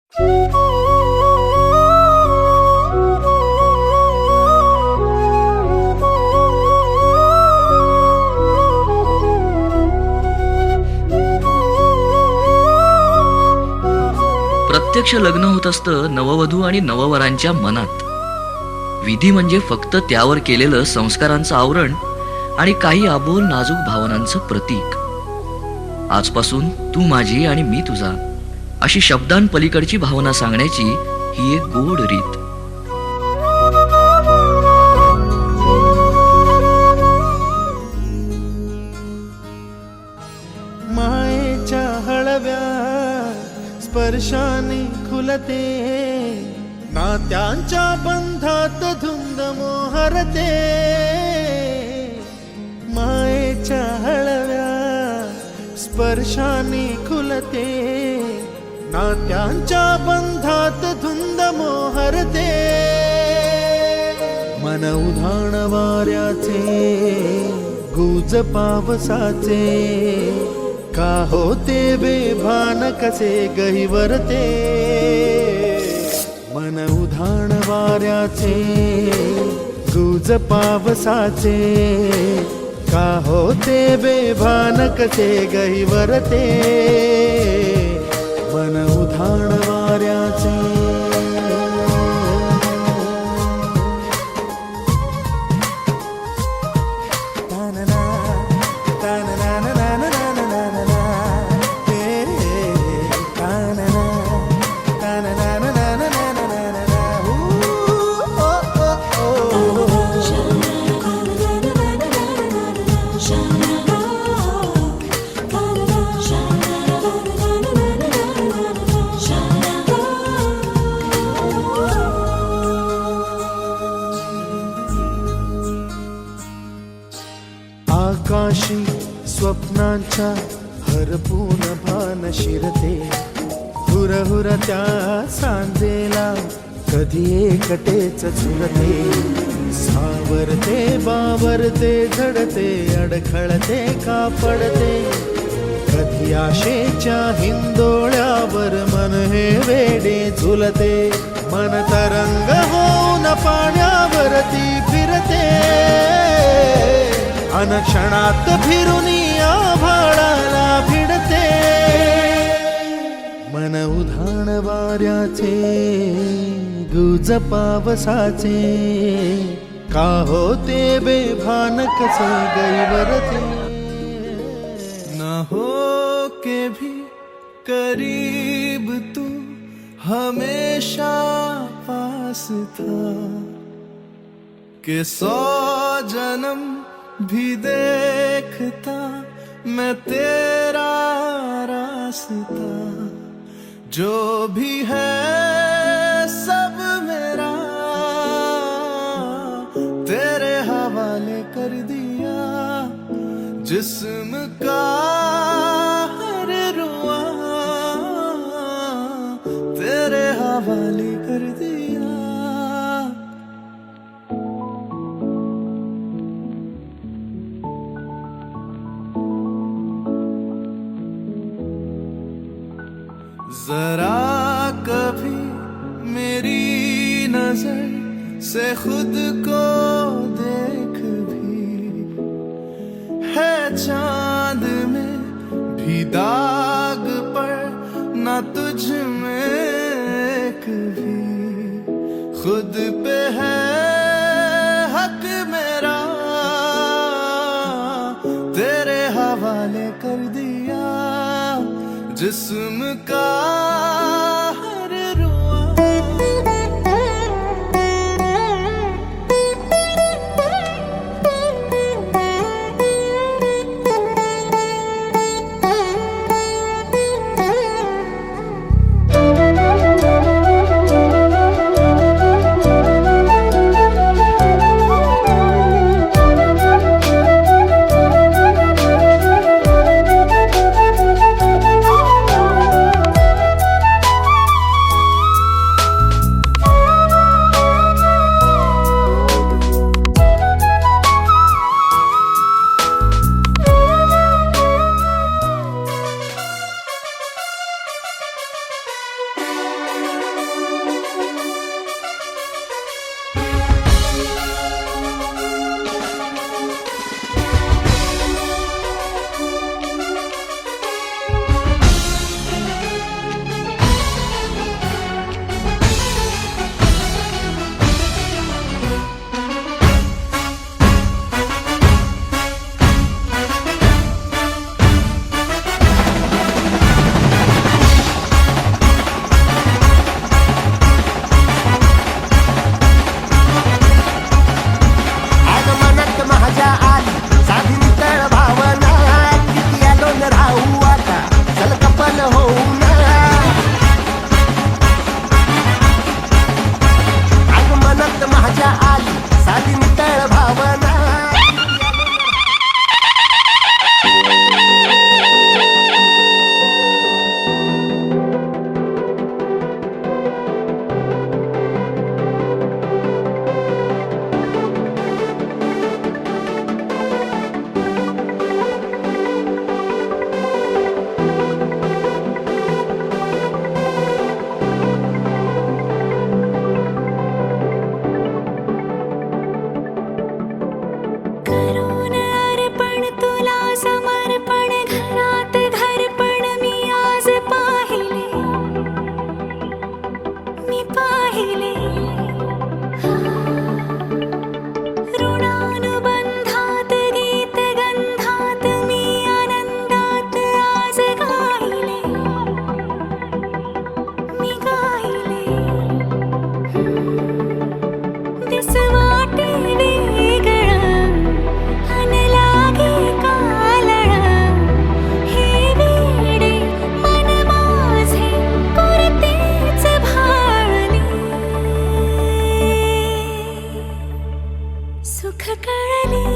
प्रत्यक्ष लग्न होत असतं नववधू आणि नववरांच्या मनात. विधी म्हणजे फक्त त्यावर केलेलं संस्कारांचं आवरण आणि काही अबोल नाजूक भावनांचं प्रतीक. आजपासून तू माझी आणि मी तुझा अशी शब्दांपलीकडची भावना सांगण्याची ही एक गोड रीत. मायेच्या हळव्या स्पर्शाने खुलते, नात्यांच्या बंधात धुंद मोहरते. मायेच्या हळव्या स्पर्शाने खुलते, नात्यांच्या बंधात धुंद मोहरते. मन उधाण वाऱ्याचे गुज पावसाचे, का होते बेभान कसे गहिवरते. मन उधाण वाऱ्याचे गुज पावसाचे, का होते बेभान कसे गहिवरते. मन उधाण वाऱ्याचे. आकाशी स्वप्नांच्या हरपून भान शिरते, हुरहुर त्या सांजेला कधी एकटेच झुरते. सावरते बावरते झडते, अडखळते का पडते. कधी आशेच्या हिंदोळ्यावर मन हे वेडे झुलते. मन तरंग होऊन पाण्यावरती फिरते, अनक्षणात फिरुनी आभाळाला भिडते. मन उधाण वाऱ्याचे गुज पावसाचे, का होते बेभान कसे गैवरते. न हो के भी करीब तू हमेशा पास था, कि 100 जन्म भी देखता मैं तेरा रास्ता. जो भी है सब मेरा तेरे हवाले कर दिया. जिस्म का हर रुआ तेरे हवाले कर दिया. जरा कभी मेरी नजर से खुद को देख भी, है चांद में भी दाग पर न तुझ में एक भी. खुद पे है हक मेरा तेरे हवाले कर दिया. जिस्म का हर रुआ सुख कळले